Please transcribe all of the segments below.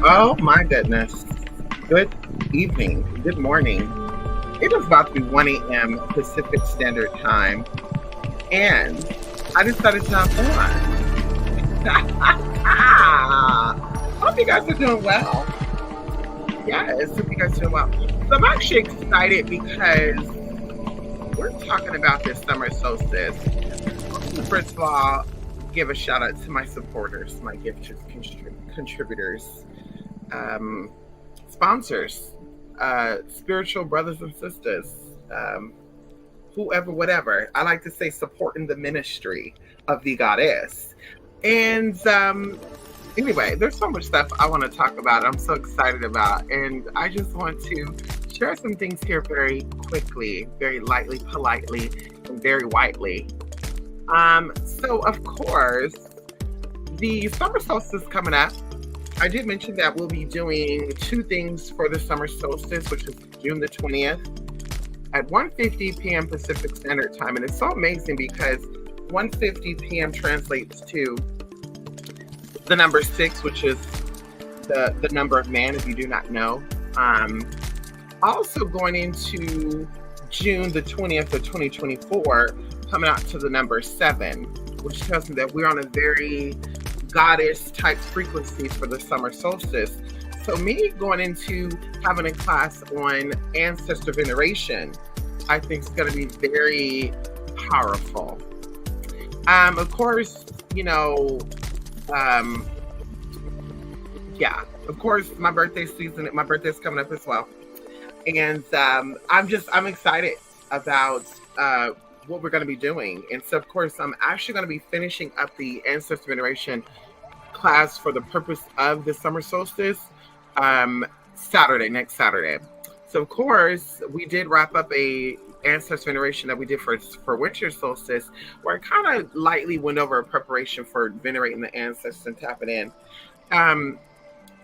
Oh my goodness. Good evening. Good morning. It is about to be 1 a.m. Pacific Standard Time, and I decided to hop on. Hope you guys are doing well. Yes, hope you guys are doing well. So I'm actually excited because we're talking about this summer solstice. First of all, give a shout out to my supporters, my gifters, contributors, um, sponsors, spiritual brothers and sisters, whoever, whatever. I like to say supporting the ministry of the goddess. And anyway, there's so much stuff I want to talk about. I'm so excited about. And I just want to share some things here very quickly, very lightly, politely, and very whitely. So of course, the summer solstice coming up. I did mention that we'll be doing two things for the summer solstice, which is June the 20th at 1:50 p.m. Pacific Standard Time. And it's so amazing because 1:50 p.m. translates to the number 6, which is the number of man, if you do not know. Also going into June the 20th of 2024, coming out to the number 7, which tells me that we're on a very goddess type frequency for the summer solstice. So me going into having a class on ancestor veneration, I think is going to be very powerful. Of course, of course, my birthday's coming up as well. And I'm excited about what we're going to be doing. And so, of course, I'm actually going to be finishing up the ancestor veneration class for the purpose of the summer solstice next Saturday. So, of course, we did wrap up a ancestor veneration that we did for winter solstice, where I kind of lightly went over a preparation for venerating the ancestors and tapping in.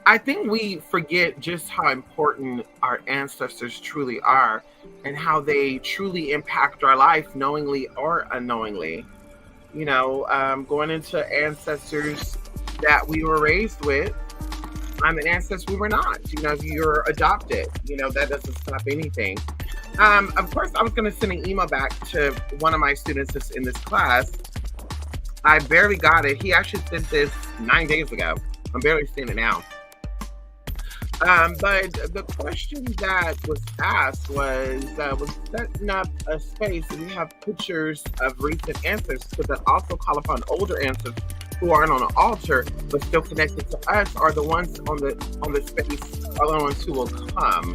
I think we forget just how important our ancestors truly are and how they truly impact our life, knowingly or unknowingly. Going into ancestors that we were raised with, an ancestor we were not. If you're adopted, that doesn't stop anything. Of course, I was going to send an email back to one of my students that's in this class. I barely got it. He actually sent this 9 days ago. I'm barely seeing it now. But the question that was asked was setting up a space, and we have pictures of recent ancestors, because that also call upon older ancestors who aren't on an altar but still connected to us, are the ones on the space, are the ones who will come.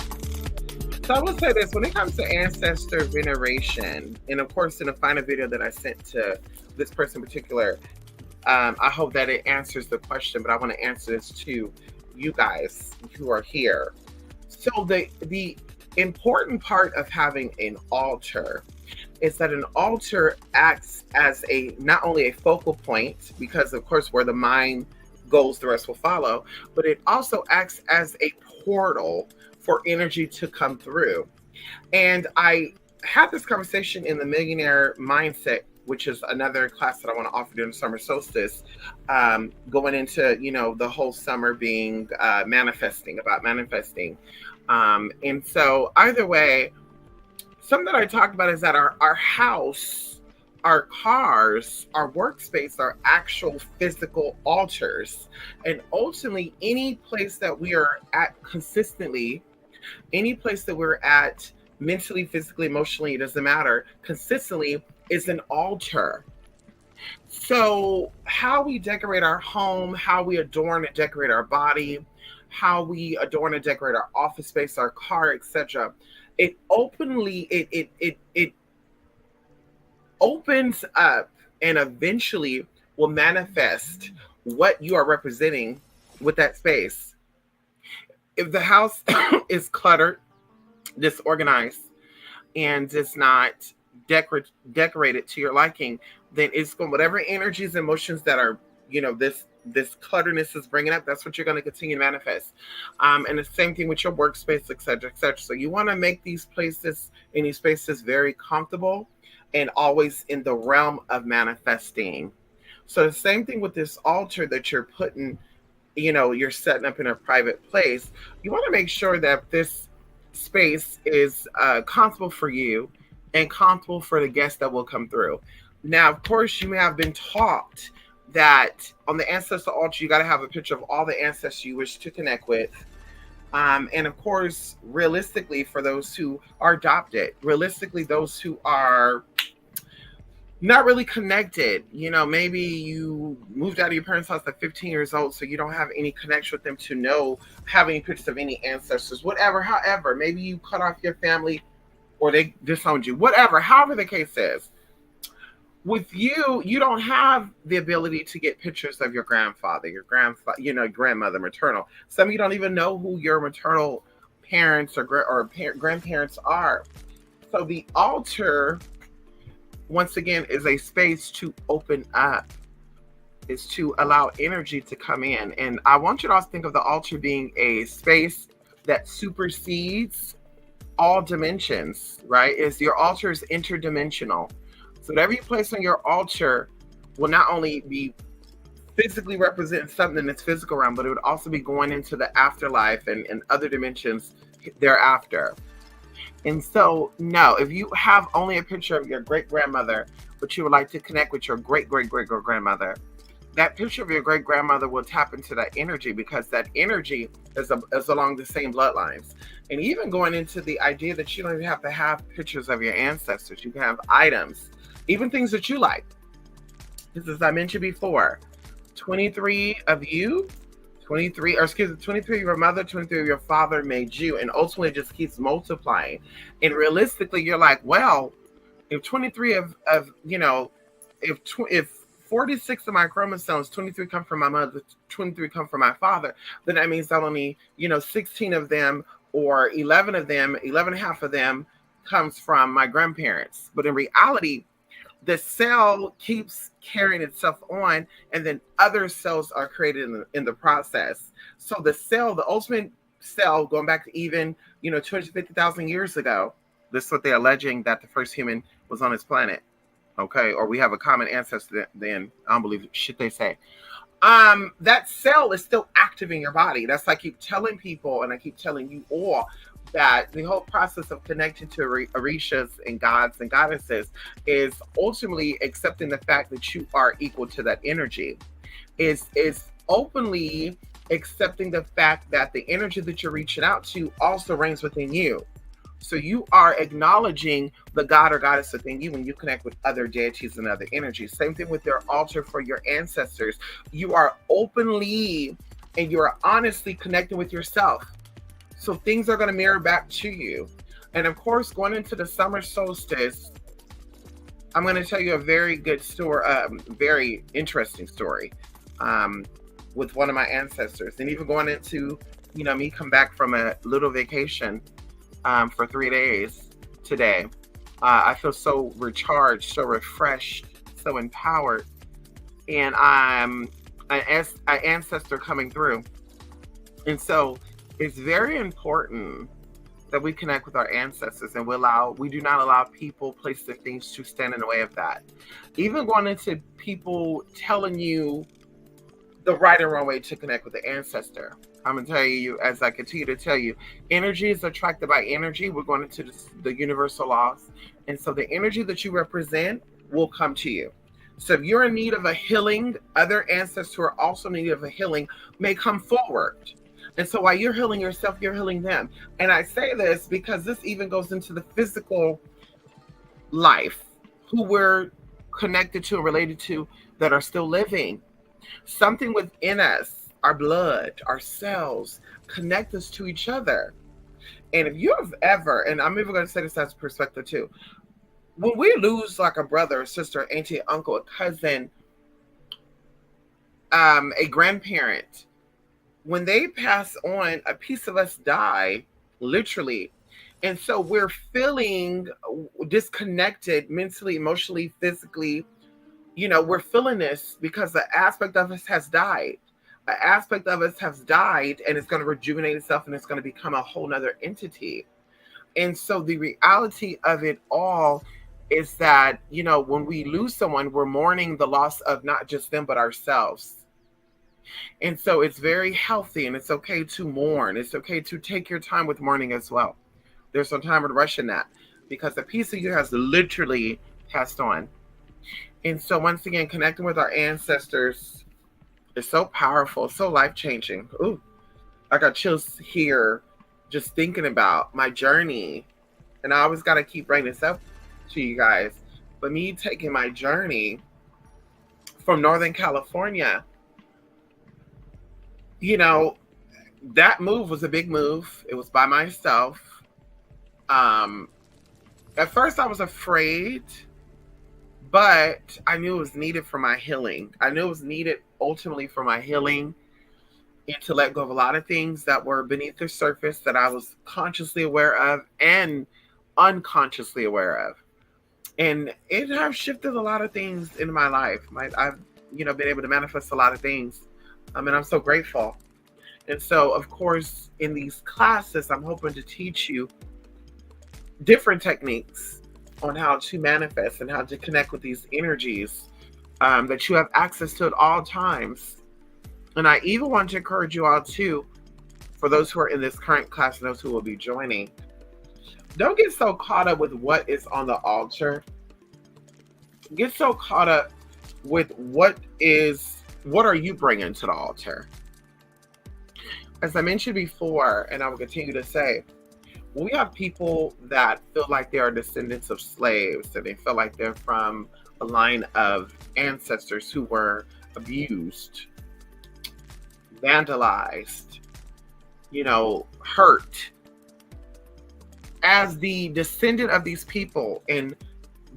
So I will say this: when it comes to ancestor veneration, and of course in the final video that I sent to this person in particular, I hope that it answers the question, but I want to answer this too. You guys who are here. So the important part of having an altar is that an altar acts as not only a focal point, because of course where the mind goes, the rest will follow, but it also acts as a portal for energy to come through. And I had this conversation in the Millionaire Mindset, which is another class that I want to offer during the summer solstice, going into, the whole summer being manifesting. And so either way, something that I talked about is that our house, our cars, our workspace are actual physical altars. And ultimately, any place that we are at consistently, any place that we're at mentally, physically, emotionally, it doesn't matter, consistently, is an altar. So how we decorate our home, how we adorn and decorate our body, how we adorn and decorate our office space, our car, etc., it opens up and eventually will manifest what you are representing with that space. If the house is cluttered, disorganized, and is not decorated to your liking, then it's going, whatever energies, emotions that are, this clutterness is bringing up, that's what you're going to continue to manifest. And the same thing with your workspace, etc., etc. So you want to make these spaces very comfortable and always in the realm of manifesting. So the same thing with this altar that you're putting you're setting up in a private place, you want to make sure that this space is comfortable for you and comfortable for the guests that will come through. Now, of course, you may have been taught that on the ancestor altar, you got to have a picture of all the ancestors you wish to connect with. And of course, realistically, for those who are adopted, realistically, those who are not really connected, maybe you moved out of your parents' house at 15 years old, so you don't have any connection with them to have any pictures of any ancestors, whatever. However, maybe you cut off your family or they disowned you, whatever, however the case is. With you, you don't have the ability to get pictures of your grandfather, grandmother, maternal. Some of you don't even know who your maternal parents or grandparents are. So the altar, once again, is a space to open up, is to allow energy to come in. And I want you to also think of the altar being a space that supersedes all dimensions, right? Your altar is interdimensional. So whatever you place on your altar will not only be physically representing something in this physical realm, but it would also be going into the afterlife and other dimensions thereafter. And so, no, if you have only a picture of your great-grandmother, but you would like to connect with your great-great-great-grandmother, that picture of your great-grandmother will tap into that energy, because that energy is along the same bloodlines. And even going into the idea that you don't even have to have pictures of your ancestors. You can have items, even things that you like. Because as I mentioned before, 23 of you, 23 of your mother, 23 of your father made you, and ultimately it just keeps multiplying. And realistically, you're like, well, if 23 if 46 of my chromosomes, 23 come from my mother, 23 come from my father, then that means that only, 16 of them or 11 of them, 11 and a half of them comes from my grandparents. But in reality, the cell keeps carrying itself on, and then other cells are created in the process. So the cell, the ultimate cell, going back to even, 250,000 years ago, this is what they're alleging, that the first human was on this planet. Okay, or we have a common ancestor then. I don't believe shit they say. That cell is still active in your body. That's why I keep telling people, and I keep telling you all, that the whole process of connecting to orishas and gods and goddesses is ultimately accepting the fact that you are equal to that energy. Is openly accepting the fact that the energy that you're reaching out to also reigns within you. So you are acknowledging the god or goddess within you when you connect with other deities and other energies. Same thing with your altar for your ancestors. You are openly and you are honestly connecting with yourself. So things are going to mirror back to you. And of course, going into the summer solstice, I'm going to tell you a very good story, very interesting story with one of my ancestors. And even going into, me come back from a little vacation for 3 days today. I feel so recharged, so refreshed, so empowered. And I'm an ancestor coming through. And so it's very important that we connect with our ancestors, and we do not allow people, places, and things to stand in the way of that. Even going into people telling you the right and wrong way to connect with the ancestor. I'm going to tell you, as I continue to tell you, energy is attracted by energy. We're going into the universal laws. And so the energy that you represent will come to you. So if you're in need of a healing, other ancestors who are also in need of a healing may come forward. And so while you're healing yourself, you're healing them. And I say this because this even goes into the physical life, who we're connected to and related to that are still living. Something within us, our blood, our cells, connect us to each other. And if you have ever, and I'm even going to say this as a perspective too, when we lose like a brother, a sister, auntie, uncle, a cousin, a grandparent, when they pass on, a piece of us die, literally. And so we're feeling disconnected mentally, emotionally, physically. We're feeling this because the aspect of us has died. An aspect of us has died, and it's going to rejuvenate itself, and it's going to become a whole nother entity. And so the reality of it all is that, when we lose someone, we're mourning the loss of not just them, but ourselves. And so it's very healthy, and it's okay to mourn. It's okay to take your time with mourning as well. There's no time to rush in that, because a piece of you has literally passed on. And so once again, connecting with our ancestors is so powerful, so life-changing. Ooh, I got chills here just thinking about my journey. And I always got to keep bringing this up to you guys. But me taking my journey from Northern California, you know, that move was a big move. It was by myself. Um, at first I was afraid, but I knew it was needed for my healing. I knew it was needed ultimately for my healing, and to let go of a lot of things that were beneath the surface that I was consciously aware of and unconsciously aware of. And it has shifted a lot of things in my life. I've, been able to manifest a lot of things. And I'm so grateful. And so, of course, in these classes, I'm hoping to teach you different techniques on how to manifest and how to connect with these energies that you have access to at all times. And I even want to encourage you all too, for those who are in this current class and those who will be joining, don't get so caught up with what is on the altar. Get so caught up with what are you bringing to the altar? As I mentioned before, and I will continue to say, when we have people that feel like they are descendants of slaves, and they feel like they're from a line of ancestors who were abused, vandalized, hurt. As the descendant of these people and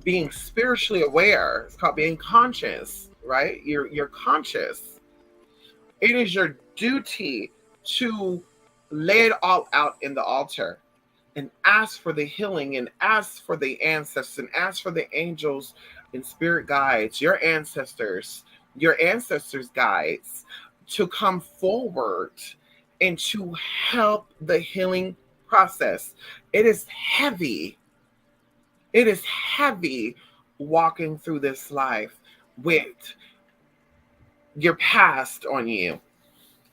being spiritually aware, it's called being conscious, right? You're conscious. It is your duty to lay it all out in the altar and ask for the healing, and ask for the ancestors, and ask for the angels and spirit guides, your ancestors guides, to come forward and to help the healing process. It is heavy. It is heavy walking through this life with your past on you.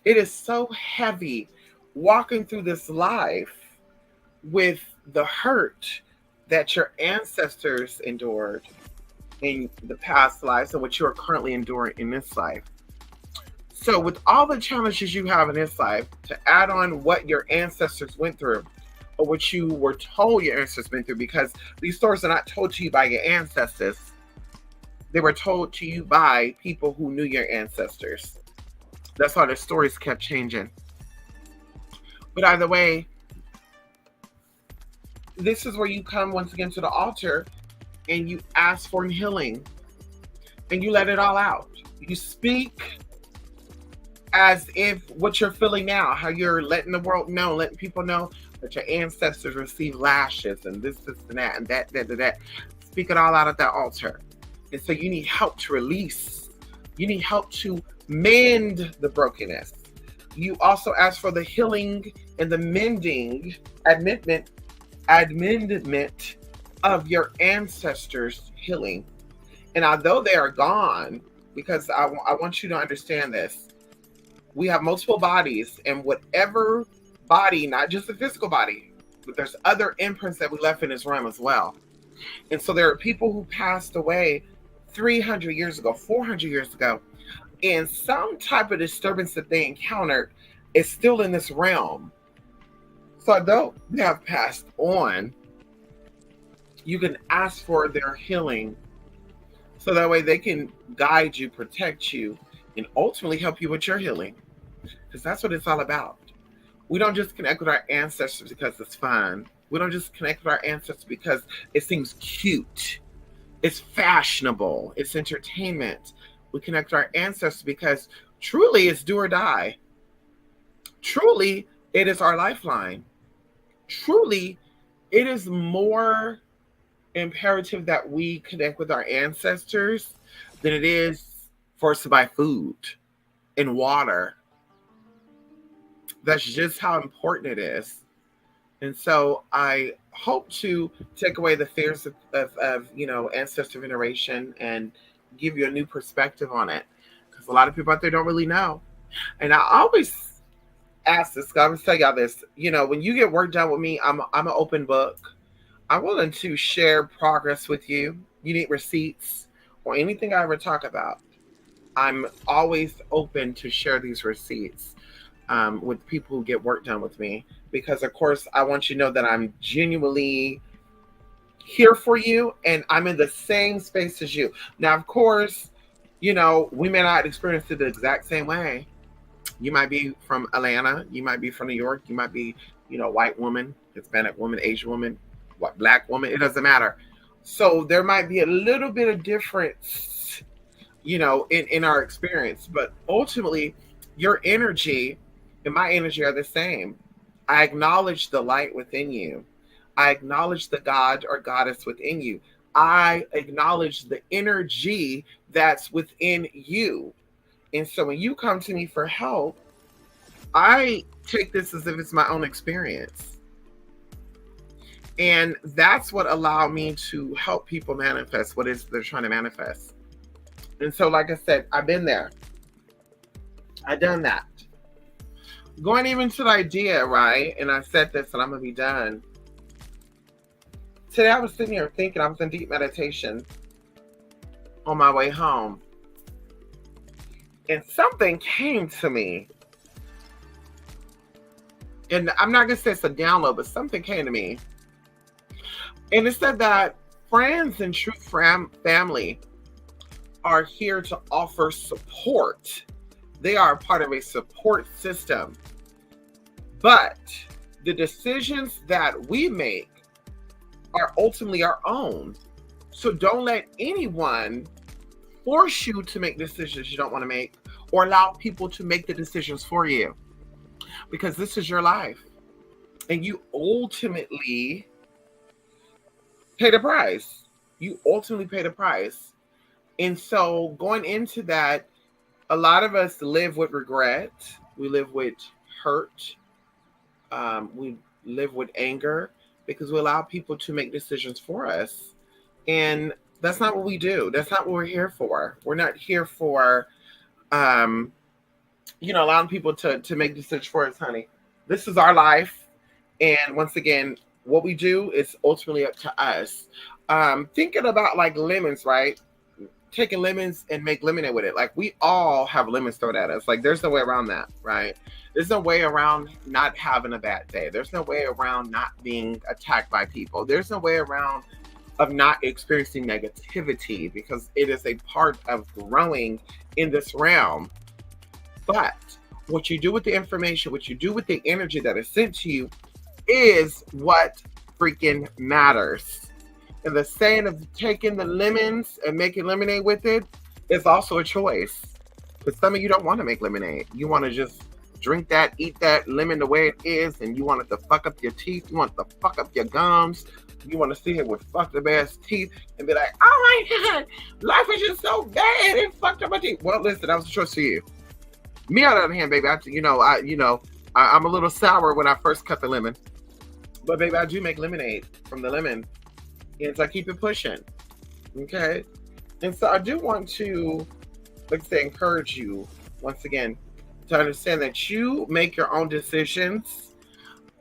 It is so heavy walking through this life with the hurt that your ancestors endured in the past lives and what you are currently enduring in this life. So with all the challenges you have in this life, to add on what your ancestors went through, or what you were told your ancestors went through, because these stories are not told to you by your ancestors. They were told to you by people who knew your ancestors. That's why the stories kept changing. But either way, this is where you come once again to the altar and you ask for healing and you let it all out. You speak as if what you're feeling now, how you're letting the world know, letting people know that your ancestors received lashes and this and that and that. Speak it all out at that altar. And so you need help to release. You need help to mend the brokenness. You also ask for the healing and the mending, amendment of your ancestors' healing. And although they are gone, because I want you to understand this, we have multiple bodies, and whatever body, not just the physical body, but there's other imprints that we left in this realm as well. And so there are people who passed away 300 years ago, 400 years ago, and some type of disturbance that they encountered is still in this realm. So although they have passed on, you can ask for their healing, so that way they can guide you, protect you, and ultimately help you with your healing. Because that's what it's all about. We don't just connect with our ancestors because it's fun. We don't just connect with our ancestors because it seems cute. It's fashionable. It's entertainment. We connect with our ancestors because truly it's do or die. Truly, it is our lifeline. Truly, it is more imperative that we connect with our ancestors than it is for us to buy food and water. That's just how important it is. And so I hope to take away the fears of ancestor veneration and give you a new perspective on it. Because a lot of people out there don't really know. And I always ask this, I always tell y'all this, when you get work done with me, I'm an open book. I'm willing to share progress with you. You need receipts or anything I ever talk about. I'm always open to share these receipts with people who get work done with me because, of course, I want you to know that I'm genuinely here for you and I'm in the same space as you. Now, of course, we may not experience it the exact same way. You might be from Atlanta, you might be from New York, you might be, white woman, Hispanic woman, Asian woman, what black woman, it doesn't matter. So there might be a little bit of difference, in our experience, but ultimately your energy and my energy are the same. I acknowledge the light within you. I acknowledge the God or goddess within you. I acknowledge the energy that's within you. And so when you come to me for help, I take this as if it's my own experience. And that's what allowed me to help people manifest what is they're trying to manifest. And so, like I said, I've been there. I've done that. Going even to the idea, right? And I said this and I'm going to be done. Today I was sitting here thinking, I was in deep meditation on my way home. And something came to me. And I'm not going to say it's a download, but something came to me. And it said that friends and true family are here to offer support. They are part of a support system. But the decisions that we make are ultimately our own. So don't let anyone force you to make decisions you don't want to make or allow people to make the decisions for you. Because this is your life. And you ultimately pay the price. You ultimately pay the price. And so going into that, a lot of us live with regret. We live with hurt. We live with anger because we allow people to make decisions for us. And that's not what we do. That's not what we're here for. We're not here for, allowing people to make decisions for us, honey. This is our life. And once again, what we do is ultimately up to us. Thinking about like lemons, right? Taking lemons and make lemonade with it. Like we all have lemons thrown at us. Like there's no way around that, right? There's no way around not having a bad day. There's no way around not being attacked by people. There's no way around of not experiencing negativity because it is a part of growing in this realm. But what you do with the information, what you do with the energy that is sent to you is what freaking matters. And the saying of taking the lemons and making lemonade with it is also a choice. But some of you don't want to make lemonade. You want to just drink that, eat that lemon the way it is, and you want it to fuck up your teeth. You want it to fuck up your gums. You want to see it with fucked up ass teeth and be like, oh my God, life is just so bad. It fucked up my teeth. Well, listen, that was a choice for you. Me, on the other hand, baby, I'm a little sour when I first cut the lemon. But baby, I do make lemonade from the lemon. And so I keep it pushing. Okay? And so I do want to, like I say, encourage you, once again, to understand that you make your own decisions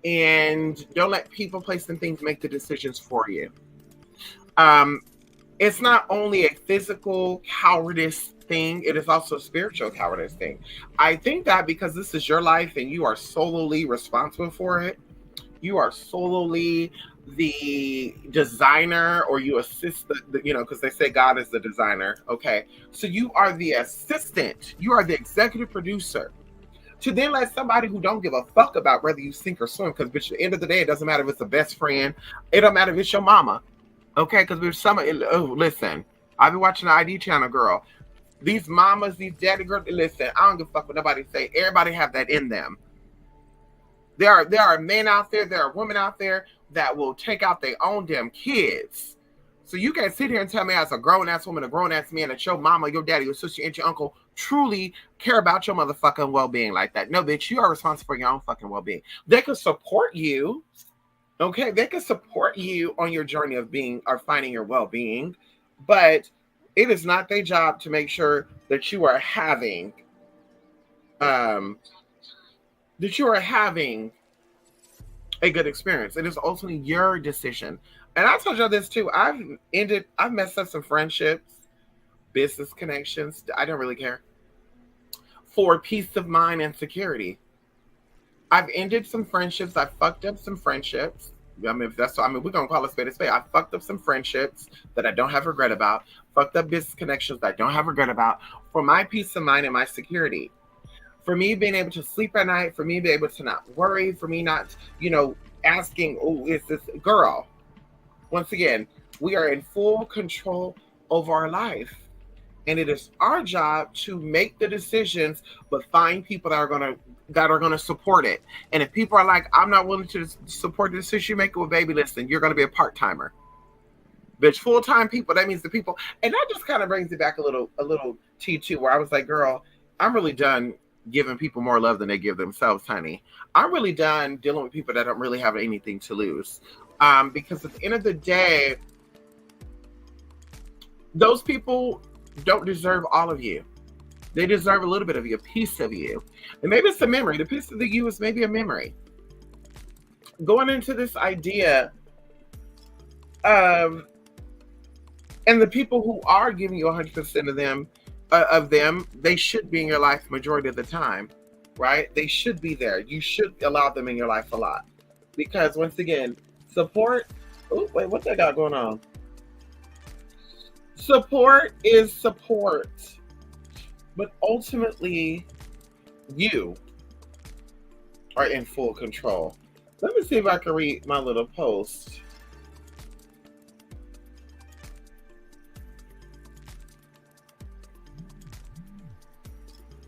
and don't let people, place, and things make the decisions for you. It's not only a physical cowardice thing, it is also a spiritual cowardice thing. I think that because this is your life and you are solely responsible for it, you are solely the designer, or you assist because they say God is the designer. Okay. So you are the assistant. You are the executive producer. To then let somebody who don't give a fuck about whether you sink or swim, because bitch, at the end of the day, it doesn't matter if it's a best friend. It don't matter if it's your mama. Okay. Because there's listen, I've been watching the ID channel, girl. These mamas, these daddy girls, listen, I don't give a fuck what nobody say. Everybody have that in them. There are men out there, there are women out there that will take out their own damn kids. So you can't sit here and tell me as a grown-ass woman, a grown-ass man, that your mama, your daddy, your sister, and your uncle truly care about your motherfucking well-being like that. No, bitch, you are responsible for your own fucking well-being. They can support you, okay? They can support you on your journey of being or finding your well-being, but it is not their job to make sure that you are having um, that you are having a good experience. It is ultimately your decision. And I told y'all this too. I've messed up some friendships, business connections. I don't really care for peace of mind and security. I've ended some friendships. I fucked up some friendships. I mean, if that's, I mean, we're gonna call it spade a spade. I fucked up some friendships that I don't have regret about. Fucked up business connections that I don't have regret about for my peace of mind and my security. For me being able to sleep at night, for me being able to not worry, for me not, asking, oh, is this girl? Once again, we are in full control of our life. And it is our job to make the decisions, but find people that are gonna support it. And if people are like, I'm not willing to support the decision you make, well, baby, listen, you're gonna be a part timer. Bitch, full time people. That means the people, and that just kind of brings it back a little T2, where I was like, girl, I'm really done giving people more love than they give themselves, honey. I'm really done dealing with people that don't really have anything to lose. Because at the end of the day, those people don't deserve all of you. They deserve a little bit of you, a piece of you. And maybe it's a memory. The piece of the you is maybe a memory. Going into this idea of, and the people who are giving you 100% of them, they should be in your life majority of the time, right? They should be there. You should allow them in your life a lot. Because once again, support, oh, wait, what they got going on? Support is support. But ultimately, you are in full control. Let me see if I can read my little post.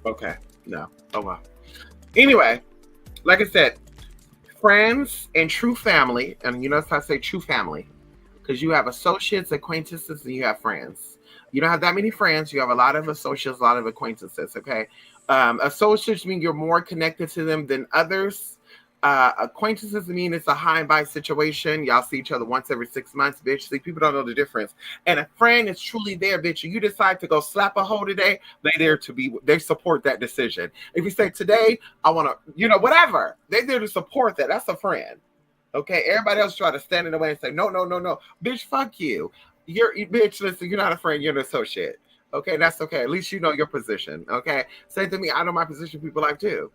Okay, no. Oh, well. Anyway, like I said, friends and true family, and you notice how I say true family, because you have associates, acquaintances, and you have friends. You don't have that many friends. You have a lot of associates, a lot of acquaintances. Okay, associates mean you're more connected to them than others. Acquaintances mean it's a high and by situation. Y'all see each other once every 6 months, bitch. See, people don't know the difference. And a friend is truly there, bitch. You decide to go slap a hoe today, they support that decision. If you say today, I want to, whatever, they're there to support that. That's a friend. Okay, everybody else try to stand in the way and say, no, no, no, no. Bitch, fuck you. Bitch, listen, you're not a friend, you're an associate. Okay, that's okay. At least you know your position. Okay. Same to me, I know my position people like too.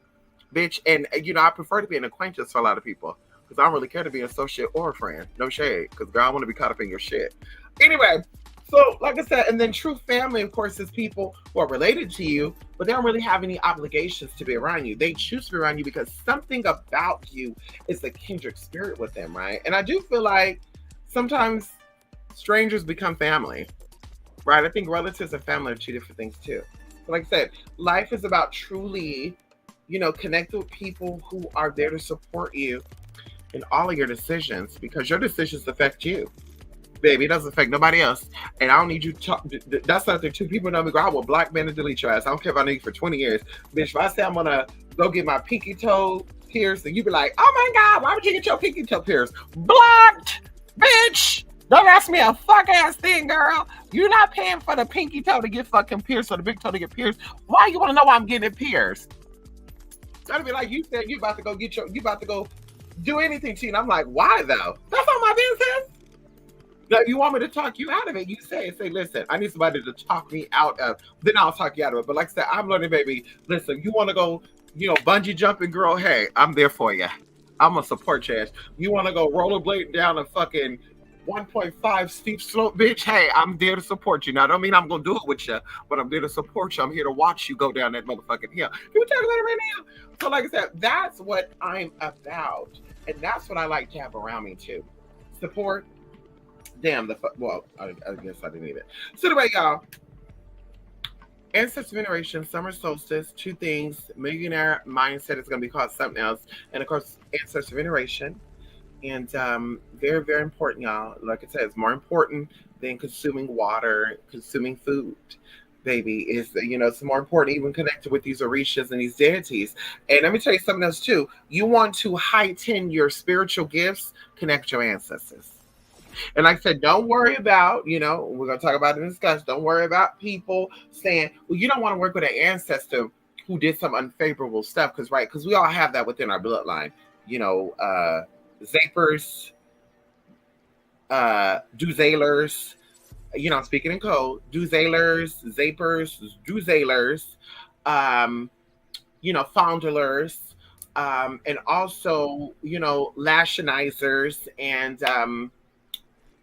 Bitch, and I prefer to be an acquaintance for a lot of people. Because I don't really care to be an associate or a friend. No shade. Because girl, I want to be caught up in your shit. Anyway, so like I said, and then true family, of course, is people who are related to you, but they don't really have any obligations to be around you. They choose to be around you because something about you is a kindred spirit with them, right? And I do feel like sometimes strangers become family, right? I think relatives and family are two different things too. But like I said, life is about truly, connecting with people who are there to support you in all of your decisions, because your decisions affect you. Baby, it doesn't affect nobody else. And I don't need you to talk. That's not the two people know me, girl. I will block, ban, and delete your ass. I don't care if I know you for 20 years. Bitch, if I say I'm going to go get my pinky toe pierced, and you be like, oh my God, why would you get your pinky toe pierced? Blocked, bitch. Don't ask me a fuck ass thing, girl. You're not paying for the pinky toe to get fucking pierced or the big toe to get pierced. Why you want to know why I'm getting it pierced? That'd be like you said you about to go do anything to you. And I'm like, why though? That's not my business. Now, if you want me to talk you out of it, you say, listen, I need somebody to talk me out of, then I'll talk you out of it. But like I said, I'm learning, baby, listen, you want to go, bungee jumping, girl, hey, I'm there for you. I'm going to support you. You want to go rollerblading down a fucking 1.5 steep slope, bitch, hey, I'm there to support you. Now, I don't mean I'm going to do it with you, but I'm there to support you. I'm here to watch you go down that motherfucking hill. Can we talk about it right now? So like I said, that's what I'm about. And that's what I like to have around me too. Support. Damn, I guess I didn't need it. So anyway, y'all, ancestor veneration, summer solstice, two things. Millionaire mindset is going to be called something else. And of course, ancestor veneration. And very, very important, y'all. Like I said, it's more important than consuming water, consuming food. Baby, it's more important, even connected with these orishas and these deities. And let me tell you something else too. You want to heighten your spiritual gifts, connect your ancestors. And like I said, don't worry about, we're going to talk about it in discussion. Don't worry about people saying, well, you don't want to work with an ancestor who did some unfavorable stuff. Because we all have that within our bloodline. You know, Zapers, Duzalers, you know, I'm speaking in code, Duzalers, Zapers, Duzalers, you know, Foundlers, and also, you know, Lashionizers, and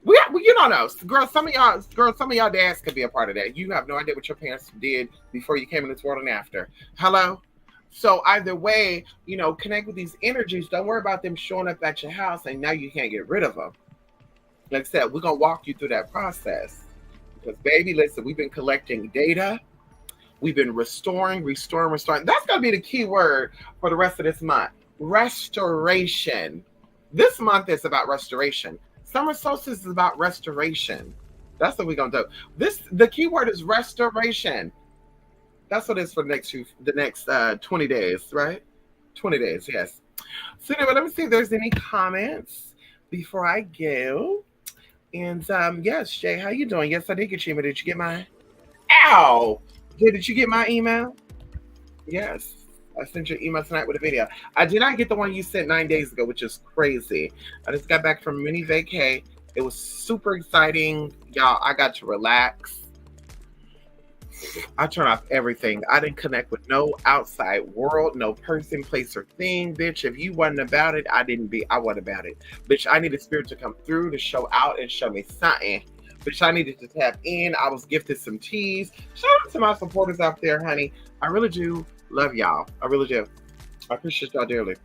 you don't know, girls. Some of y'all dads could be a part of that. You have no idea what your parents did before you came in this world and after. Hello. So either way, you know, connect with these energies. Don't worry about them showing up at your house and now you can't get rid of them. Like I said, we're gonna walk you through that process. Because baby, listen, we've been collecting data. We've been restoring. That's gonna be the key word for the rest of this month. Restoration. This month is about restoration. Summer solstice is about restoration. That's what we're gonna do. The key word is restoration. That's what it is for the next 20 days, right? 20 days, yes. So anyway, let me see if there's any comments before I go. And yes, Jay, how you doing? Yes, I did get your email. Did you get mine? Ow! Did you get my email? Yes. I sent you an email tonight with a video. I did not get the one you sent 9 days ago, which is crazy. I just got back from mini vacay. It was super exciting. Y'all, I got to relax. I turned off everything. I didn't connect with no outside world, no person, place, or thing. Bitch, if you wasn't about it, I wasn't about it. Bitch, I needed spirit to come through to show out and show me something. Bitch, I needed to tap in. I was gifted some teas. Shout out to my supporters out there, honey. I really do love y'all. I really do. I appreciate y'all dearly.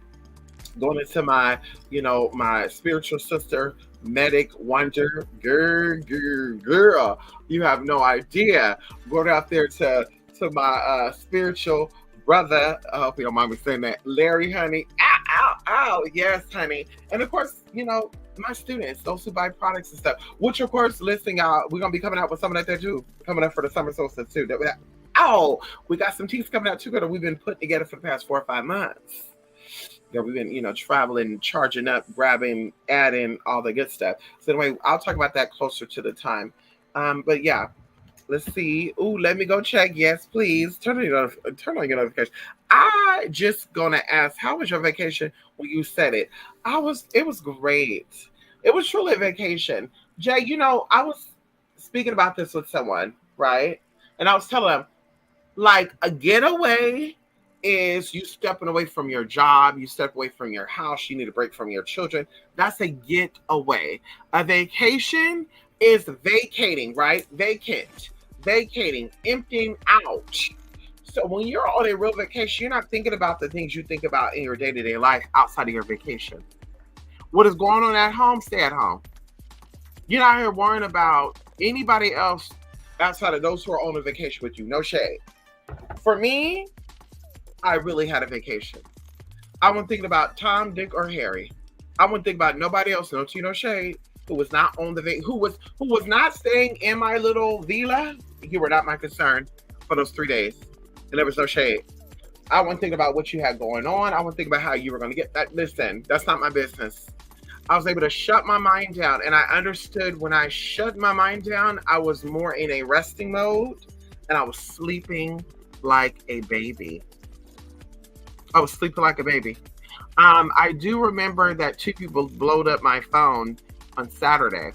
Going into my, you know, my spiritual sister, medic, wonder, girl. You have no idea. Going out there to my spiritual brother. I hope you don't mind me saying that. Larry, honey. Ow, ow, ow. Yes, honey. And of course, you know, my students, those who buy products and stuff, which of course, listening out, we're going to be coming out with some of that there too. Coming up for the summer solstice too. We got some teas coming out too that we've been putting together for the past 4 or 5 months. That we've been, you know, traveling, charging up, grabbing, adding, all the good stuff. So anyway, I'll talk about that closer to the time. But yeah, let's see. Ooh, let me go check. Yes, please. Turn on your notification. I just gonna ask, how was your vacation when you said it? It was great. It was truly a vacation. Jay, you know, I was speaking about this with someone, right? And I was telling them, like, a getaway is you stepping away from your job, you step away from your house, you need a break from your children. That's a getaway. A vacation is vacating, right? Vacating, emptying out. So when you're on a real vacation, you're not thinking about the things you think about in your day-to-day life outside of your vacation. What is going on at home, stay at home. You're not here worrying about anybody else outside of those who are on a vacation with you. No shade. For me, I really had a vacation. I wasn't thinking about Tom, Dick, or Harry. I wasn't thinking about nobody else, no tea, no shade, who was not on the who was not staying in my little villa. You were not my concern for those 3 days. And there was no shade. I wasn't thinking about what you had going on. I wasn't thinking about how you were going to get that. Listen, that's not my business. I was able to shut my mind down. And I understood when I shut my mind down, I was more in a resting mode. And I was sleeping like a baby. I do remember that 2 people blowed up my phone on Saturday.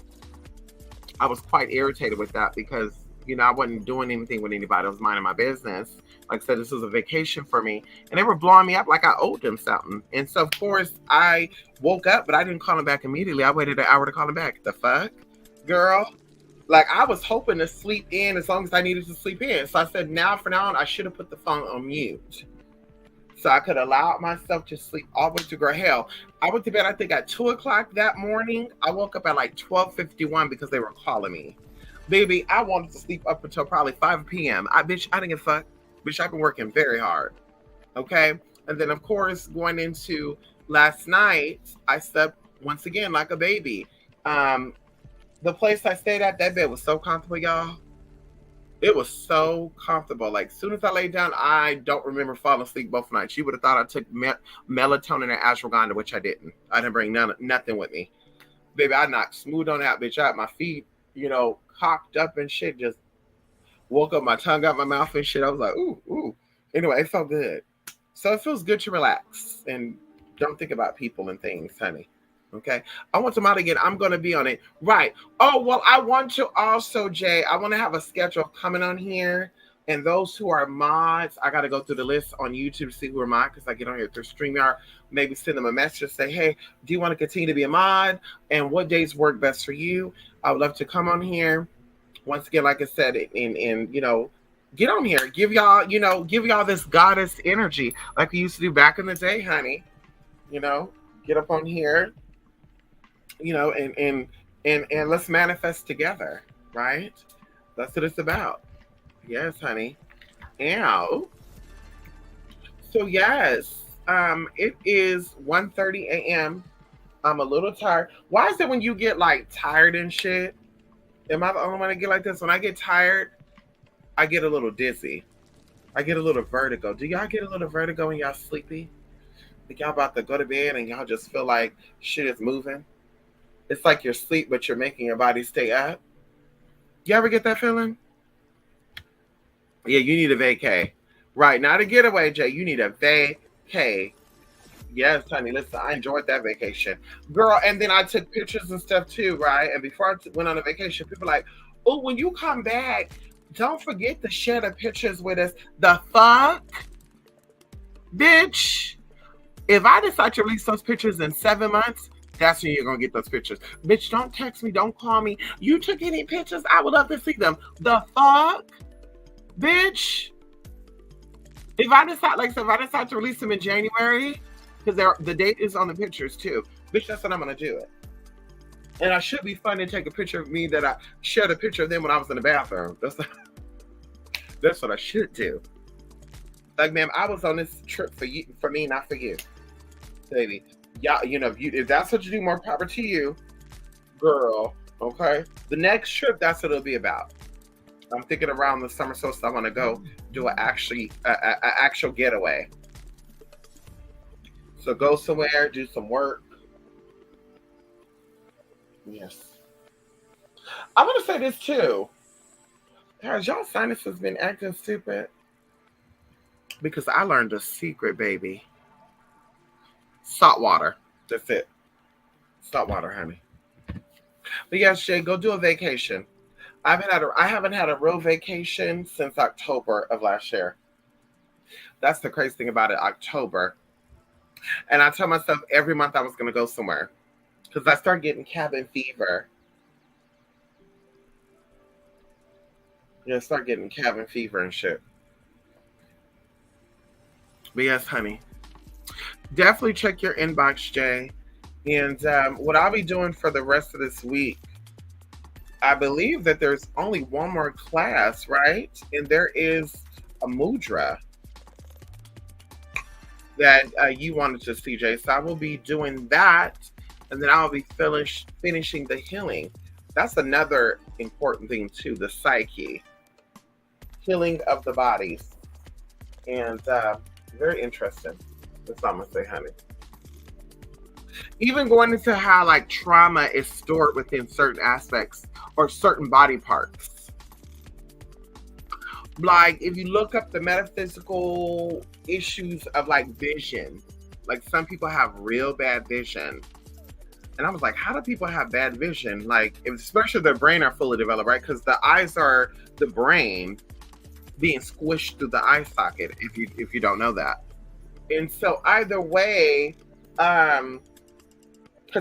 I was quite irritated with that because, you know, I wasn't doing anything with anybody. I was minding my business. Like I said, this was a vacation for me. And they were blowing me up like I owed them something. And so, of course, I woke up, but I didn't call them back immediately. I waited an hour to call them back. The fuck? Girl? Like, I was hoping to sleep in as long as I needed to sleep in. So I said, for now on, I should have put the phone on mute. So I could allow myself to sleep all the way to girl hell. I went to bed, I think, at 2 o'clock that morning. I woke up at like 12:51 because they were calling me. Baby, I wanted to sleep up until probably 5 p.m. I didn't give a fuck. Bitch, I've been working very hard. Okay? And then, of course, going into last night, I slept once again like a baby. The place I stayed at, that bed was so comfortable, y'all. It was so comfortable. Like, as soon as I laid down, I don't remember falling asleep both nights. You would have thought I took melatonin and ashwagandha, which I didn't. I didn't bring nothing with me. Baby, I knocked smooth on out, bitch. I had my feet, you know, cocked up and shit. Just woke up, my tongue out my mouth and shit. I was like, ooh. Anyway, it felt good. So it feels good to relax and don't think about people and things, honey. Okay. I want some out again. I'm going to be on it. Right. Oh, well, I want to also, Jay, I want to have a schedule coming on here. And those who are mods, I got to go through the list on YouTube to see who are mods because I get on here through StreamYard. Maybe send them a message, say, hey, do you want to continue to be a mod? And what days work best for you? I would love to come on here. Once again, like I said, and get on here. Give y'all this goddess energy like we used to do back in the day, honey. You know, get up on here, and let's manifest together, right? That's what it's about. Yes, honey. Ow. So yes, it is 1:30 a.m. I'm a little tired. Why is it when you get like tired and shit? Am I the only one to get like this? When I get tired, I get a little dizzy. I get a little vertigo. Do y'all get a little vertigo when y'all sleepy? Like y'all about to go to bed and y'all just feel like shit is moving? It's like you're asleep, but you're making your body stay up. You ever get that feeling? Yeah, you need a vacay. Right, not a getaway, Jay. You need a vacay. Yes, honey, listen, I enjoyed that vacation. Girl, and then I took pictures and stuff too, right? And before I went on a vacation, people were like, oh, when you come back, don't forget to share the pictures with us. The fuck? Bitch. If I decide to release those pictures in 7 months, that's when you're going to get those pictures. Bitch, don't text me. Don't call me. You took any pictures? I would love to see them. The fuck? Bitch. If I decide to release them in January, because the date is on the pictures too. Bitch, that's when I'm going to do it. And I should be fun to take a picture of me that I shared a picture of them when I was in the bathroom. That's what I should do. Like, ma'am, I was on this trip for me, not for you. Baby. Yeah, if that's what you do, more power to you, girl. Okay. The next trip, that's what it'll be about. I'm thinking around the summer solstice, I want to go do an actual getaway. So go somewhere, do some work. Yes. I'm gonna say this too. Has y'all sinuses been acting stupid? Because I learned a secret, baby. Salt water. That's it. Salt water, honey. But yes, Jay, go do a vacation. I haven't had a real vacation since October of last year. That's the crazy thing about it, October. And I told myself every month I was going to go somewhere because I started getting cabin fever. Yeah, start getting cabin fever and shit. But yes, honey, definitely check your inbox, Jay. And what I'll be doing for the rest of this week, I believe that there's only one more class, right? And there is a mudra that you wanted to see, Jay. So I will be doing that, and then I'll be finishing the healing. That's another important thing too, the psyche. Healing of the bodies. And very interesting. That's all I'm going to say, honey. Even going into how like trauma is stored within certain aspects or certain body parts. Like if you look up the metaphysical issues of like vision, like some people have real bad vision. And I was like, how do people have bad vision? Like, especially their brain are fully developed, right? Because the eyes are the brain being squished through the eye socket, if you don't know that. And so either way, because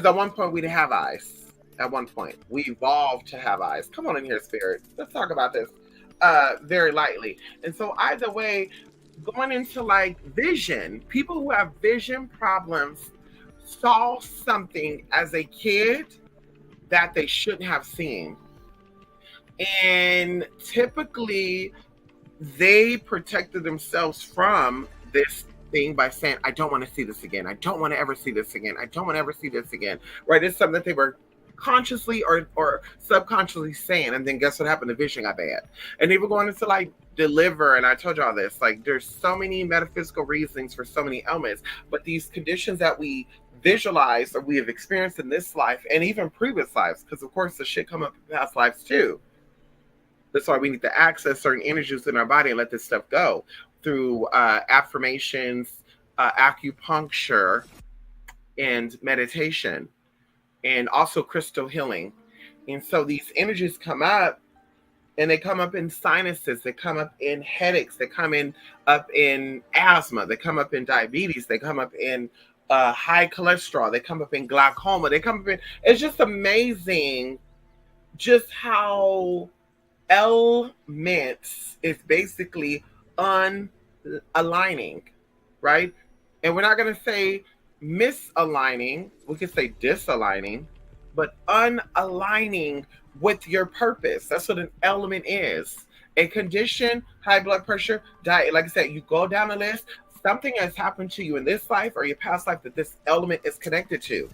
at one point we didn't have eyes. At one point, we evolved to have eyes. Come on in here, spirit. Let's talk about this very lightly. And so either way, going into like vision, people who have vision problems saw something as a kid that they shouldn't have seen. And typically, they protected themselves from this thing by saying, I don't want to see this again. I don't want to ever see this again. I don't want to ever see this again. Right? It's something that they were consciously or subconsciously saying. And then guess what happened? The vision got bad. And they were going into like deliver. And I told y'all this, like there's so many metaphysical reasons for so many ailments, but these conditions that we visualize or we have experienced in this life and even previous lives, because of course the shit come up in past lives too. That's why we need to access certain energies in our body and let this stuff go. through affirmations, acupuncture, and meditation, and also crystal healing. And so these energies come up, and they come up in sinuses, they come up in headaches, they come in up in asthma, they come up in diabetes, they come up in high cholesterol, they come up in glaucoma, they come up in, it's just amazing just how elements is basically unaligning, right? And we're not going to say misaligning, we could say disaligning, but unaligning with your purpose. That's what an element is. A condition, high blood pressure, diet. Like I said, you go down the list, something has happened to you in this life or your past life that this element is connected to.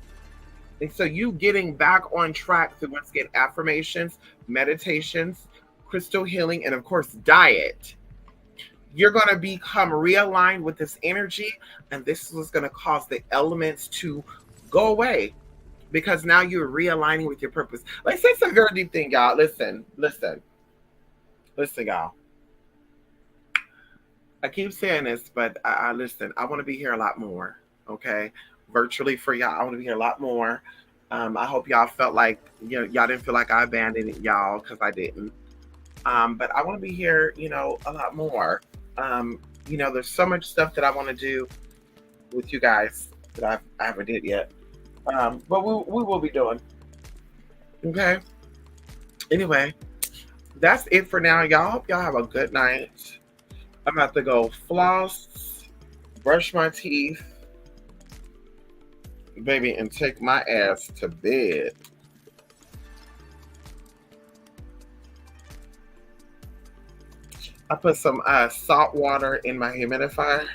And so you getting back on track through, once again, affirmations, meditations, crystal healing, and of course, diet. You're going to become realigned with this energy, and this is going to cause the elements to go away because now you're realigning with your purpose. Let's say some very deep thing, y'all. Listen, y'all. I keep saying this, but I listen. I want to be here a lot more, okay? Virtually for y'all. I want to be here a lot more. I hope y'all felt like, y'all didn't feel like I abandoned y'all, because I didn't. But I want to be here, a lot more. There's so much stuff that I want to do with you guys that I haven't did yet. But we will be doing. Okay. Anyway, that's it for now, y'all. Hope y'all have a good night. I'm about to go floss, brush my teeth, baby, and take my ass to bed. I put some salt water in my humidifier.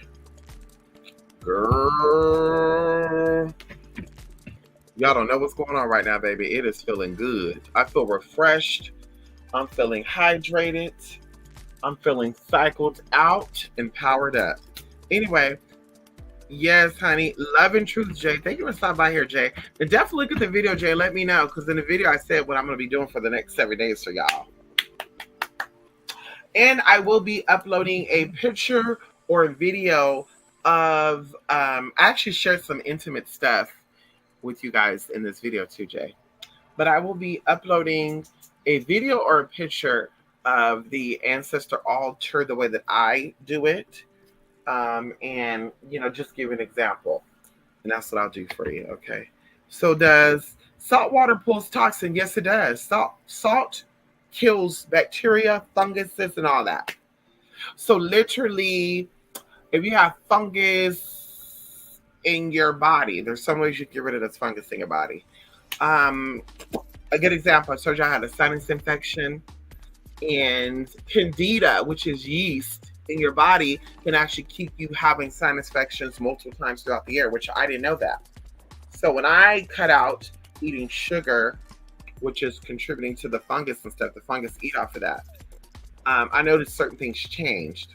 Girl, y'all don't know what's going on right now, baby. It is feeling good. I feel refreshed. I'm feeling hydrated. I'm feeling cycled out and powered up. Anyway, yes, honey. Love and truth, Jay. Thank you for stopping by here, Jay. And definitely look at the video, Jay. Let me know, because in the video I said what I'm going to be doing for the next 7 days for y'all. And I will be uploading a picture or a video of, I actually shared some intimate stuff with you guys in this video too, Jay. But I will be uploading a video or a picture of the ancestor altar the way that I do it. And, just give an example. And that's what I'll do for you, okay? So does salt water pulls toxin? Yes, it does. Salt kills bacteria, funguses, and all that. So literally, if you have fungus in your body, there's some ways you can get rid of this fungus in your body. A good example, I told you I had a sinus infection, and candida, which is yeast in your body, can actually keep you having sinus infections multiple times throughout the year, which I didn't know that. So when I cut out eating sugar, which is contributing to the fungus and stuff, the fungus eat off of that, I noticed certain things changed.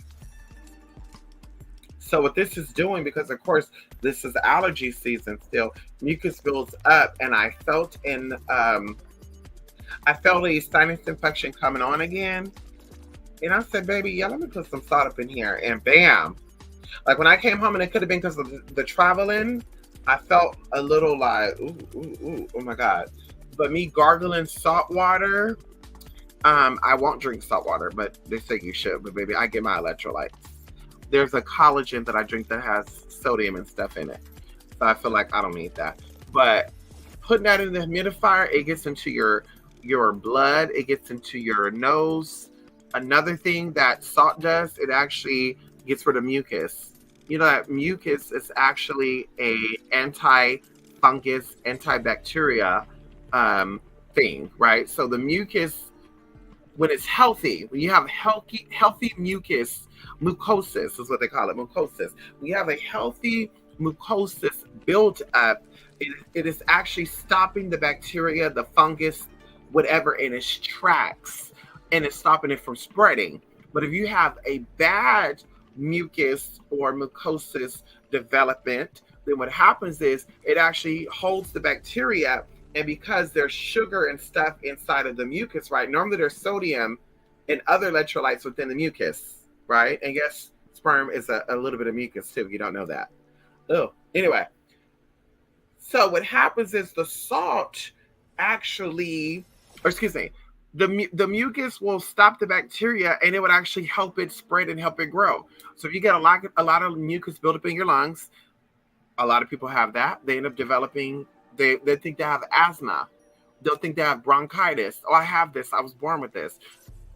So what this is doing, because of course this is allergy season still, mucus builds up, and I felt a sinus infection coming on again. And I said, baby, yeah, let me put some salt up in here. And bam. Like when I came home, and it could have been because of the traveling, I felt a little like, ooh, oh my God. But me gargling salt water, I won't drink salt water, but they say you should. But baby, I get my electrolytes. There's a collagen that I drink that has sodium and stuff in it. So I feel like I don't need that. But putting that in the humidifier, it gets into your blood, it gets into your nose. Another thing that salt does, it actually gets rid of mucus. You know that mucus is actually a anti-fungus, antibacteria thing, right? So the mucus, when it's healthy, when you have healthy mucus, mucosis is what they call it, mucosis. When you have a healthy mucosis built up, it is actually stopping the bacteria, the fungus, whatever, in its tracks, and it's stopping it from spreading. But if you have a bad mucus or mucosis development, then what happens is it actually holds the bacteria. And because there's sugar and stuff inside of the mucus, right? Normally there's sodium and other electrolytes within the mucus, right? And yes, it's sperm is a little bit of mucus too. You don't know that. Oh, anyway. So what happens is the salt actually, or excuse me, the mucus will stop the bacteria and it would actually help it spread and help it grow. So if you get a lot of mucus built up in your lungs, a lot of people have that. They end up developing, they think they have asthma. They'll think they have bronchitis. Oh, I have this. I was born with this.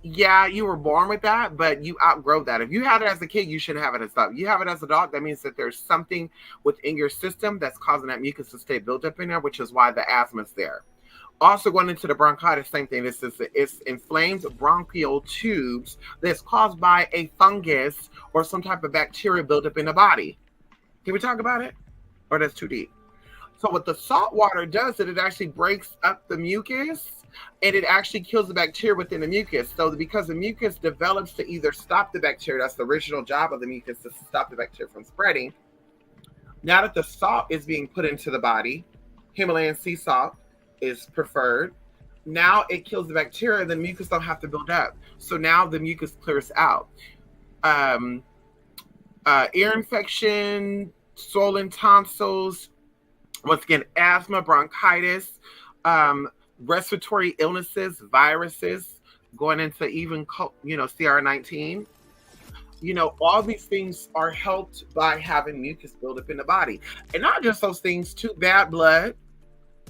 Yeah, you were born with that, but you outgrow that. If you had it as a kid, you shouldn't have it as adult. You have it as a dog, that means that there's something within your system that's causing that mucus to stay built up in there, which is why the asthma's there. Also going into the bronchitis, same thing. It's inflamed bronchial tubes that's caused by a fungus or some type of bacteria buildup in the body. Can we talk about it? Or that's too deep? So what the salt water does is it actually breaks up the mucus and it actually kills the bacteria within the mucus. So because the mucus develops to either stop the bacteria, that's the original job of the mucus, to stop the bacteria from spreading. Now that the salt is being put into the body, Himalayan sea salt is preferred. Now it kills the bacteria, the mucus don't have to build up. So now the mucus clears out. Ear infection, swollen tonsils, once again, asthma, bronchitis, respiratory illnesses, viruses, going into even, CR19. All these things are helped by having mucus build up in the body. And not just those things, too, bad blood.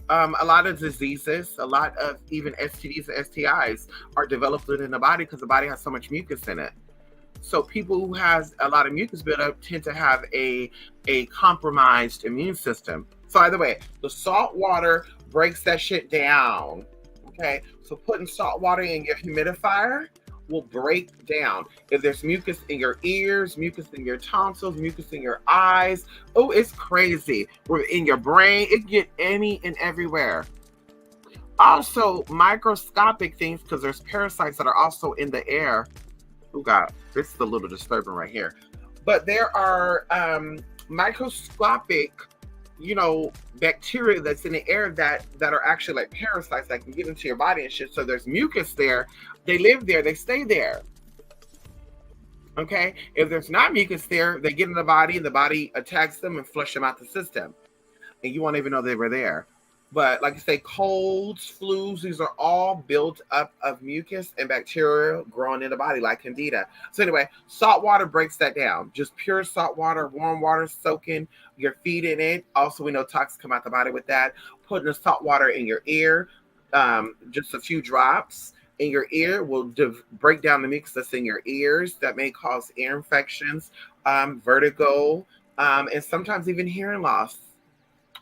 A lot of diseases, a lot of even STDs and STIs are developed within the body because the body has so much mucus in it. So people who has a lot of mucus buildup tend to have a compromised immune system. So either way, the salt water breaks that shit down. Okay, so putting salt water in your humidifier will break down. If there's mucus in your ears, mucus in your tonsils, mucus in your eyes, oh, it's crazy. We're in your brain, it can get any and everywhere. Also, microscopic things, because there's parasites that are also in the air. Oh God, this is a little disturbing right here. But there are microscopic, bacteria that's in the air that are actually like parasites that can get into your body and shit. So there's mucus there. They live there. They stay there. Okay? If there's not mucus there, they get in the body attacks them and flush them out the system. And you won't even know they were there. But like I say, colds, flus, these are all built up of mucus and bacteria growing in the body like candida. So anyway, salt water breaks that down. Just pure salt water, warm water, soaking your feet in it. Also, we know toxins come out the body with that. Putting the salt water in your ear, just a few drops in your ear will break down the mucus that's in your ears that may cause ear infections, vertigo, and sometimes even hearing loss.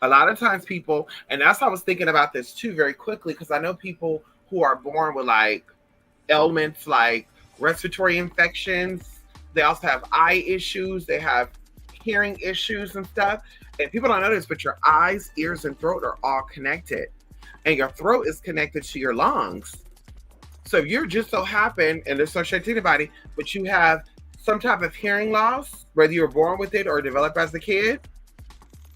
A lot of times people, and that's why I was thinking about this too very quickly, because I know people who are born with like ailments like respiratory infections. They also have eye issues. They have hearing issues and stuff. And people don't know this, but your eyes, ears, and throat are all connected. And your throat is connected to your lungs. So if you're just so happen, and there's no shade to anybody, but you have some type of hearing loss, whether you were born with it or developed as a kid,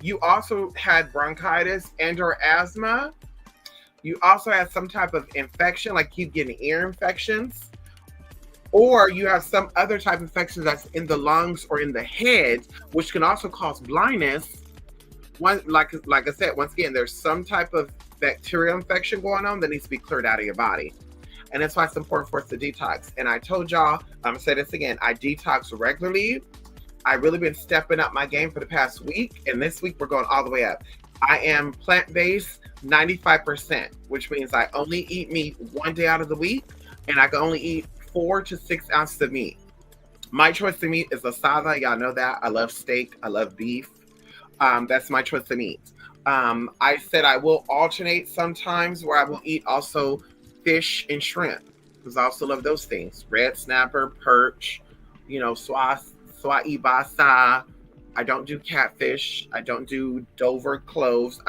you also had bronchitis and or asthma. You also had some type of infection, like keep getting ear infections, or you have some other type of infection that's in the lungs or in the head, which can also cause blindness. Like I said, once again, there's some type of bacterial infection going on that needs to be cleared out of your body. And that's why it's important for us to detox. And I told y'all, I'm gonna say this again, I detox regularly. I've really been stepping up my game for the past week, and this week we're going all the way up. I am plant-based 95%, which means I only eat meat one day out of the week, and I can only eat 4 to 6 ounces of meat. My choice of meat is asada. Y'all know that. I love steak. I love beef. That's my choice of meat. I said I will alternate sometimes where I will eat also fish and shrimp, because I also love those things. Red snapper, perch, Swai basa. I don't do catfish. I don't do Dover cloves.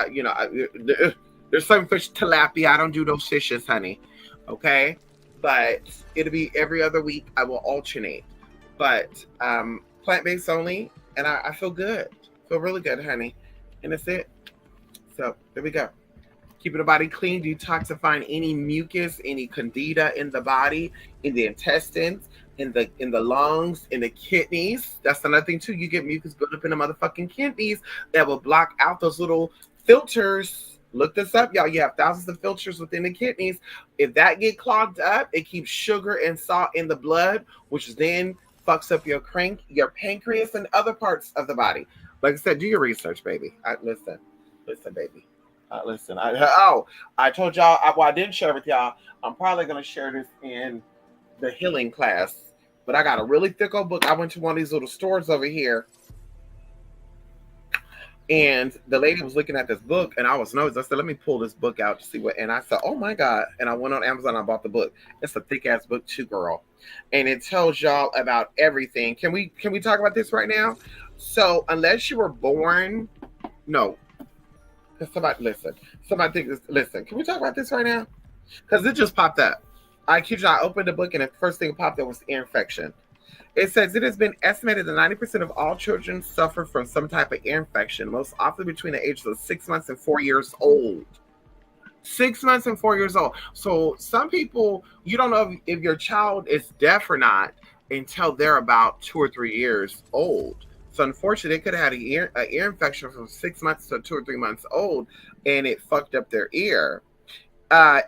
There's some fish, tilapia. I don't do those fishes, honey. Okay? But it'll be every other week. I will alternate. But plant-based only. And I feel good. Feel really good, honey. And that's it. So there we go. Keeping the body clean, detoxifying any mucus, any candida in the body, in the intestines. in the lungs, in the kidneys. That's another thing too. You get mucus buildup in the motherfucking kidneys that will block out those little filters. Look this up, y'all. You have thousands of filters within the kidneys. If that get clogged up, it keeps sugar and salt in the blood, which then fucks up your pancreas and other parts of the body. Like I said, do your research, baby. Listen, baby. Listen. I told y'all. I didn't share with y'all. I'm probably gonna share this in the healing class, but I got a really thick old book. I went to one of these little stores over here, and the lady was looking at this book, and I was nosy. I said, "Let me pull this book out to see what." And I said, "Oh my god!" And I went on Amazon. And I bought the book. It's a thick ass book too, girl, and it tells y'all about everything. Can we talk about this right now? So, unless you were born, no. Somebody listen. Somebody think this. Listen. Can we talk about this right now? Because it just popped up. I kid you, I opened the book and the first thing that popped up was ear infection. It says it has been estimated that 90% of all children suffer from some type of ear infection, most often between the ages of 6 months and 4 years old. 6 months and 4 years old. So some people, you don't know if your child is deaf or not until they're about 2 or 3 years old. So unfortunately, they could have had an ear infection from 6 months to 2 or 3 months old, and it fucked up their ear.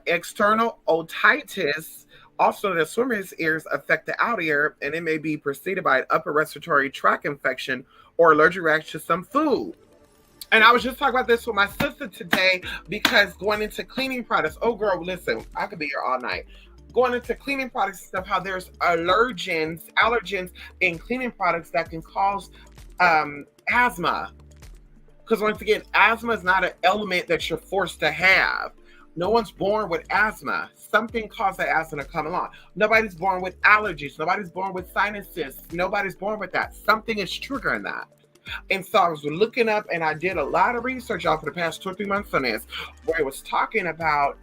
External otitis, also the swimmer's ears, affect the outer ear, and it may be preceded by an upper respiratory tract infection or allergic reaction to some food. And I was just talking about this with my sister today because going into cleaning products, oh girl, listen, I could be here all night. Going into cleaning products and stuff, how there's allergens in cleaning products that can cause asthma. Because once again, asthma is not an element that you're forced to have. No one's born with asthma. Something caused that asthma to come along. Nobody's born with allergies. Nobody's born with sinuses. Nobody's born with that. Something is triggering that. And so I was looking up, and I did a lot of research out for the past 2 or 3 months on this, where it was talking about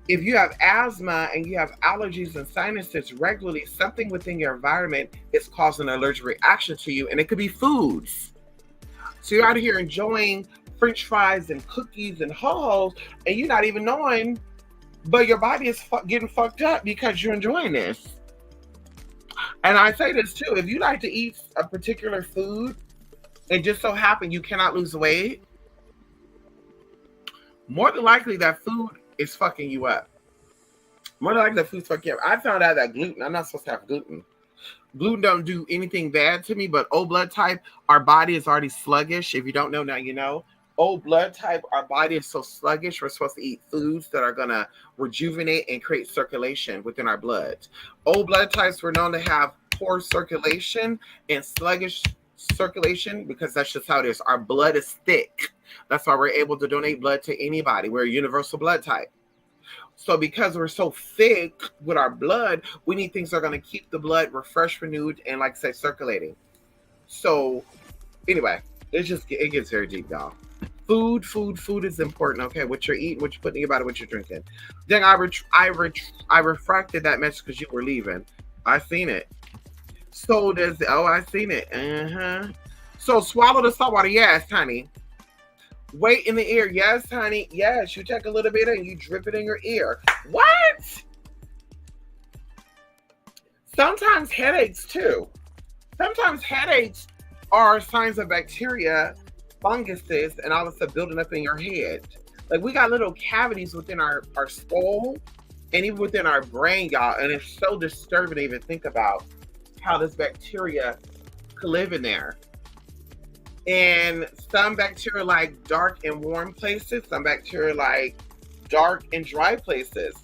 if you have asthma and you have allergies and sinuses regularly, something within your environment is causing an allergic reaction to you, and it could be foods. So you're out here enjoying French fries and cookies and ho-hos, and you're not even knowing, but your body is getting fucked up because you're enjoying this. And I say this too, if you like to eat a particular food, it just so happens you cannot lose weight, more than likely that food is fucking you up. More than likely that food's fucking you up. I found out that gluten, I'm not supposed to have gluten. Gluten don't do anything bad to me, but O blood type, our body is already sluggish. If you don't know, now you know. O blood type, our body is so sluggish, we're supposed to eat foods that are going to rejuvenate and create circulation within our blood. O blood types were known to have poor circulation and sluggish circulation because that's just how it is. Our blood is thick. That's why we're able to donate blood to anybody. We're a universal blood type. So because we're so thick with our blood, we need things that are going to keep the blood refreshed, renewed, and like I say, circulating. So anyway, it gets very deep, y'all. Food is important. Okay, what you're eating, what you're putting in your body, what you're drinking. Then I refracted that message because you were leaving. I seen it. So I seen it. So swallow the salt water. Yes, honey. Weight in the ear. Yes, honey. Yes, you take a little bit and you drip it in your ear. What? Sometimes headaches too. Sometimes headaches are signs of bacteria, funguses, and all of a sudden building up in your head. Like we got little cavities within our skull and even within our brain, y'all. And it's so disturbing to even think about how this bacteria could live in there. And some bacteria like dark and warm places, some bacteria like dark and dry places.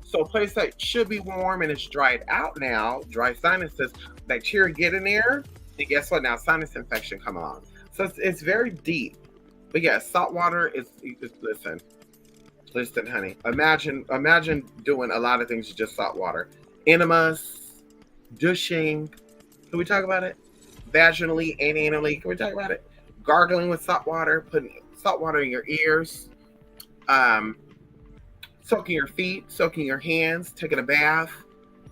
So a place that should be warm and it's dried out now, dry sinuses, bacteria get in there, and guess what? Now sinus infection come along. So it's very deep. But yeah, salt water is listen, honey. Imagine doing a lot of things with just salt water. Enemas, douching. Can we talk about it? Vaginally and anally. Can we talk about it? Gargling with salt water, putting salt water in your ears, soaking your feet, soaking your hands, taking a bath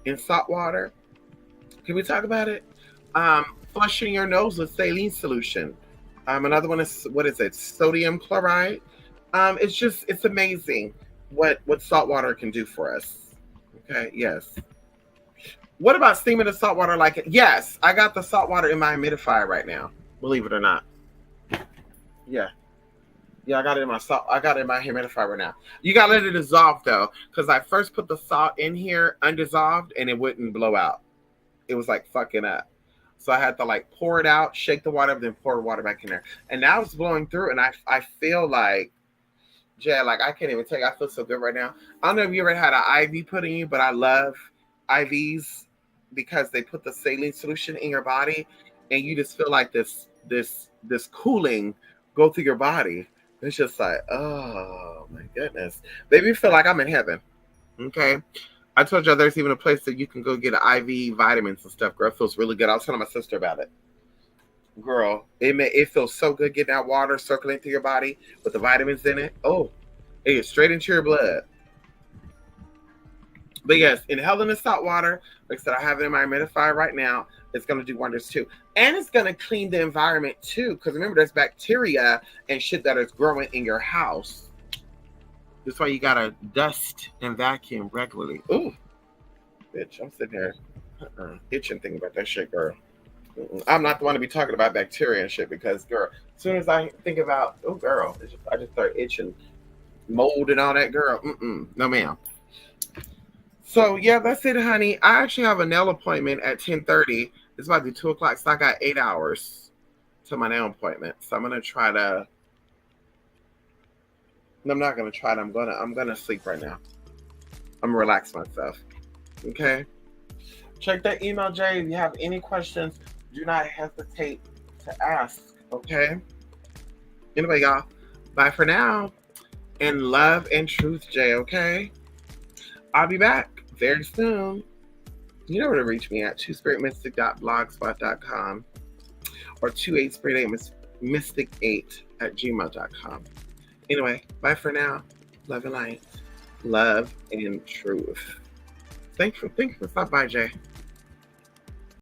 in salt water. Can we talk about it? Flushing your nose with saline solution. Another one is, what is it? Sodium chloride. It's amazing what salt water can do for us. Okay, yes. What about steaming the salt water like it? Yes, I got the salt water in my humidifier right now. Believe it or not. Yeah. Yeah, I got it in my salt. I got it in my humidifier right now. You gotta let it dissolve though, because I first put the salt in here undissolved and it wouldn't blow out. It was like fucking up. So I had to like pour it out, shake the water up, then pour the water back in there. And now it's blowing through, and I feel like, Jay, like I can't even tell you, I feel so good right now. I don't know if you ever had an IV put in you, but I love IVs because they put the saline solution in your body, and you just feel like this cooling go through your body. It's just like, oh my goodness, baby, you feel like I'm in heaven. Okay, I told you there's even a place that you can go get an IV vitamins and stuff. Girl, it feels really good. I was telling my sister about it. Girl, it feels so good getting that water circulating through your body with the vitamins in it. Oh, it gets straight into your blood. But yes, inhaling the salt water, like I said, I have it in my humidifier right now. It's going to do wonders too. And it's going to clean the environment too. Because remember, there's bacteria and shit that is growing in your house. That's why you got to dust and vacuum regularly. Ooh, bitch, I'm sitting here itching thinking about that shit, girl. I'm not the one to be talking about bacteria and shit because, girl, as soon as I think about, oh, girl, I just start itching, mold and all that, girl. No, ma'am. So, yeah, that's it, honey. I actually have a nail appointment at 10:30. It's about to be 2 o'clock, so I got 8 hours to my nail appointment. So I'm going to try to, no, I'm not going to try to, I'm going to sleep right now. I'm going to relax myself. Okay? Check that email, Jay. If you have any questions, do not hesitate to ask, okay? Anyway, y'all, bye for now. And love and truth, Jay, okay? I'll be back very soon. You know where to reach me at, twospiritmystic.blogspot.com or 28spirit8mystic8@gmail.com. Anyway, bye for now. Love and light. Love and truth. Thank you for stopping by, Jay.